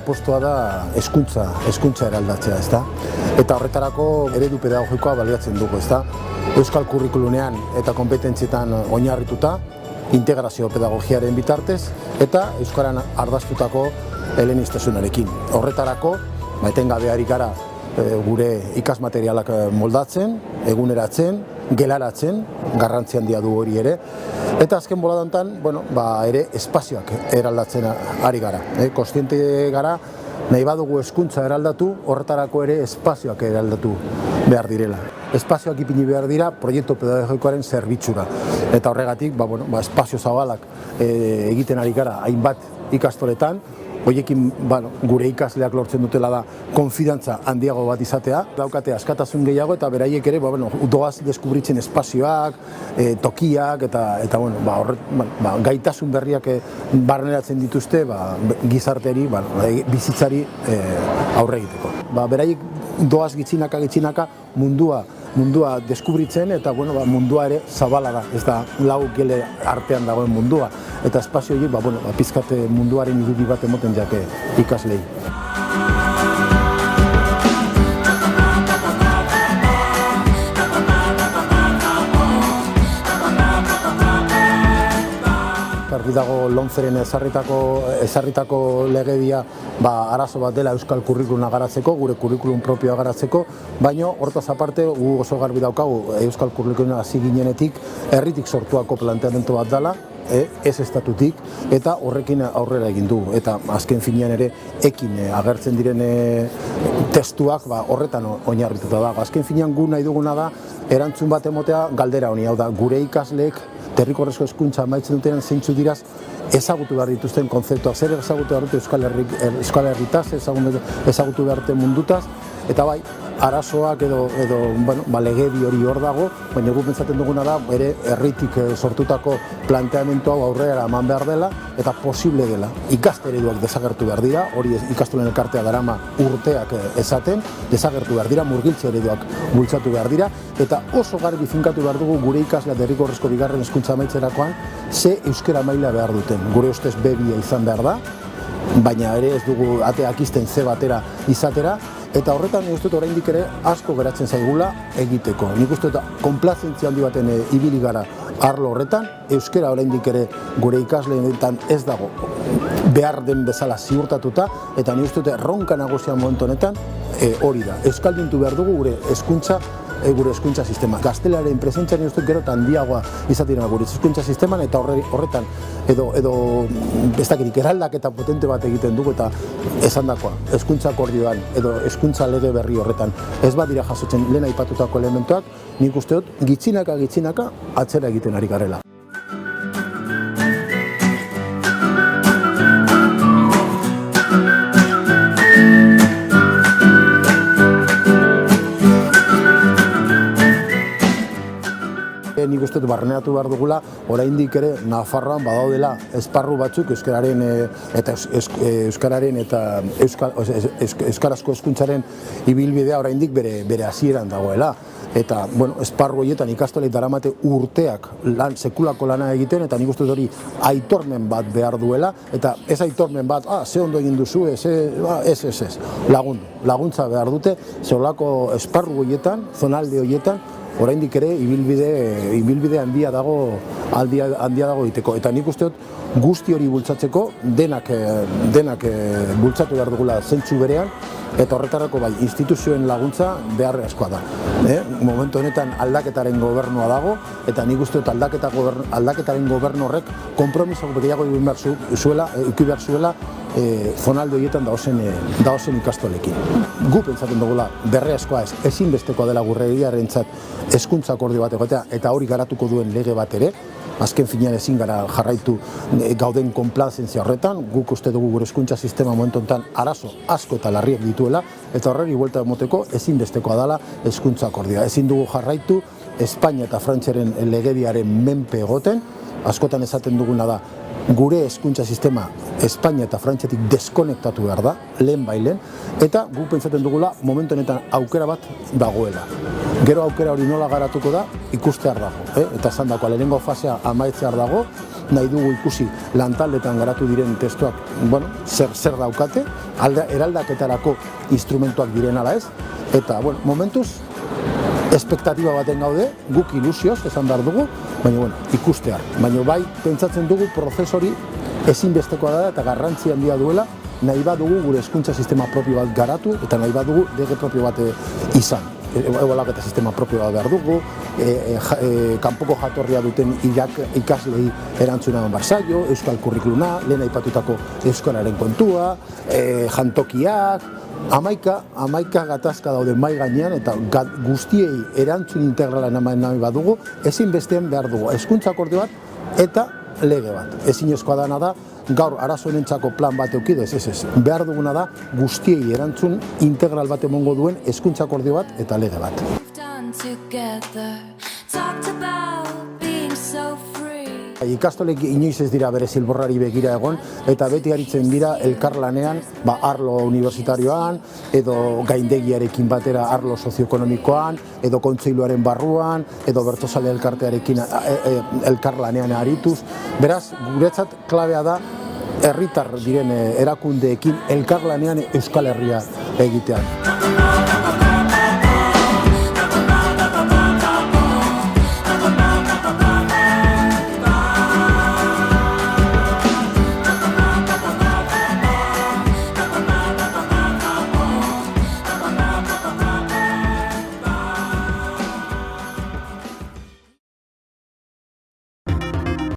apostua da hezkuntza eraldatzea, ezta? Eta horretarako eredu pedagogikoa baliatzen dugu, ezta? Euskal kurrikulunean eta konpetentzietan oinarrituta, integrazio pedagogiaren bitartez eta euskaran ardaztutako helenistasunarekin. Horretarako, etengabe ari gara gure ikasmaterialak moldatzen, eguneratzen, gelaratzen, garrantzi handia du hori ere, eta azken boladantan, ere espazioak eraldatzen ari gara. Kontziente gara, nahi badugu hezkuntza eraldatu, horretarako ere espazioak eraldatu behar direla. Espazioak ipini behar dira proiektu pedagogikoaren zerbitzura. Eta horregatik, espazio zabalak egiten ari gara hainbat ikastoletan, horiekin gure ikasleak lortzen dutela da konfidantza handiago bat izatea, daukate askatasun gehiago eta beraiek ere doaz deskubritzen espazioak, tokiak eta gaitasun berriak barneratzen dituzte gizarteari, bizitzari aurre egiteko. Beraiek doaz gitzinaka mundua deskubritzen eta mundua ere zabala da, ez da lau gele artean dagoen mundua. Eta espazio horiek pizkat munduaren irudi bat emoten jake ikaslei. Argi dago Lomceren ezarritako legedia arazo bat dela euskal kurrikuluna garatzeko, gure kurrikulum propioa garatzeko, baina hortaz aparte gu oso garbi daukagu euskal kurrikuluna hasi ginenetik herritik sortuako planteamendu bat dela, ez estatutik, eta horrekin aurrera egin du. Eta azken finean ere ekin agertzen diren testuak horretan oinarrituta dago. Azken finean gu nahi duguna da erantzun bat emotea galdera honi, hau da gure ikasleek derrigorrezko hezkuntza amaitzen dutenen zeintzu diraz ezagutu behar dituzten kontzeptuak, zer ezagutu behar dute euskal herritaz, ezagutu behar dute mundutaz, eta arazoak edo legedi hori hor dago, baina gu pentsatzen duguna da ere herritik sortutako planteamendu hau aurrera eman behar dela eta posible dela. Ikaste ereduak desagertu behar dira, hori ikastolen elkartea darama urteak esaten, desagertu behar dira, murgiltze ereduak bultzatu behar dira, eta oso garbi finkatu behar dugu gure ikasleak derrigorrezko bigarren hezkuntza amaitzerakoan ze euskara maila behar duten. Gure ustez B2 izan behar da, baina ere ez dugu ateak izten C batera izatera, eta horretan nik uste dut oraindik ere asko geratzen zaigula egiteko. Nik uste dut konplazentzia handi baten ibili gara arlo horretan, euskara oraindik ere gure ikasleetan ez dago behar den bezala ziurtatuta, eta nik uste dut erronka nagusia momentu honetan hori da. Euskalduntu behar dugu gure hezkuntza sistema. Gaztelaren presentziaren ustez gero eta handiagoa izaten gure hezkuntza sisteman, eta horretan edo ez dakirik eraldaketa potente bat egiten dugu, eta esandakoa, hezkuntza akordioan edo hezkuntza lege berri horretan ez badira jasotzen lehen aipatutako elementuak, nik uste dut gitzinaka atzera egiten ari garela. Nik uste dut barneatu behar dugula, oraindik ere Nafarroan badaudela esparru batzuk euskararen eta euskarazko hezkuntzaren ibilbidea oraindik bere hasieran dagoela. Eta esparru horietan ikastolek daramate urteak sekulako lana egiten, eta nik uste dut hori aitormen bat behar duela, eta ez aitormen bat, ze ondo egin duzu, ez, laguntza behar dute, zeolako esparru horietan, zonalde horietan, oraindik ere ibilbide handia dago egiteko. Eta nik uste dut guzti hori bultzatzeko denak bultzatu behar dugula zentzu berean, eta horretarako instituzioen laguntza beharrezkoa da. Momentu honetan aldaketaren gobernua dago, eta nik uste dut aldaketaren gobernu horrek konpromiso gehiago eduki behar zuela zonalde horietan daozen ikastolekin. Gu pentsatzen dugula berrezkoa ezinbestekoa dela gurregiarentzat hezkuntza akordio bat egotea, eta hori garatuko duen lege bat ere. Azken finean ezin gara jarraitu gauden konplazentzia horretan, guk uste dugu gure hezkuntza sistema momentu honetan arazo asko eta larriak dituela, eta horreri buelta emoteko ezinbestekoa dela hezkuntza akordioa. Ezin dugu jarraitu Espainia eta Frantziaren legediaren menpe egoten, askotan esaten duguna da, gure hezkuntza sistema Espainia eta Frantziatik deskonektatu behar da, lehen bailen, eta guk pentsatzen dugula momentu honetan aukera bat dagoela. Gero aukera hori nola garatuko da, ikustear dago. Eta esan dako, lehenengo fasea amaitzear dago, nahi dugu ikusi lantaldetan garatu diren testuak, zer daukate, eraldaketarako instrumentuak diren ala ez, eta, momentuz, espektatiba baten gaude, guk ilusioz, esan behar dugu, baina, ikustear. Baina bai, pentsatzen dugu prozesori ezinbestekoa da eta garrantzi handia duela, nahi badugu gure hezkuntza sistema propio bat garatu eta nahi badugu lege propio bat izan. Ebolaketa sistema propio bat behar dugu, kanpoko jatorria duten ikaslei erantzuna eman barzaio, euskal kurrikuluna, lehen aipatutako euskararen kontua, jantokiak, Hamaika gatazka daude mai gainean eta guztiei erantzun integrala nahi badugu, ezinbestean behar dugu hezkuntza akordio bat eta lege bat. Ezinezkoa dana da, gaur arazoenentzako plan bat eukidez, ez. Behar duguna da guztiei erantzun integral bat emongo duen hezkuntza akordio bat eta lege bat. Ikastolek inoiz ez dira bere zilborrari begira egon eta beti aritzen dira elkarlanean arlo universitarioan edo gaindegiarekin batera arlo sozioekonomikoan edo kontseiluaren barruan edo bertsozale elkartearekin elkarlanean arituz. Beraz, guretzat klabea da herritar diren erakundeekin elkarlanean Euskal Herria egitean.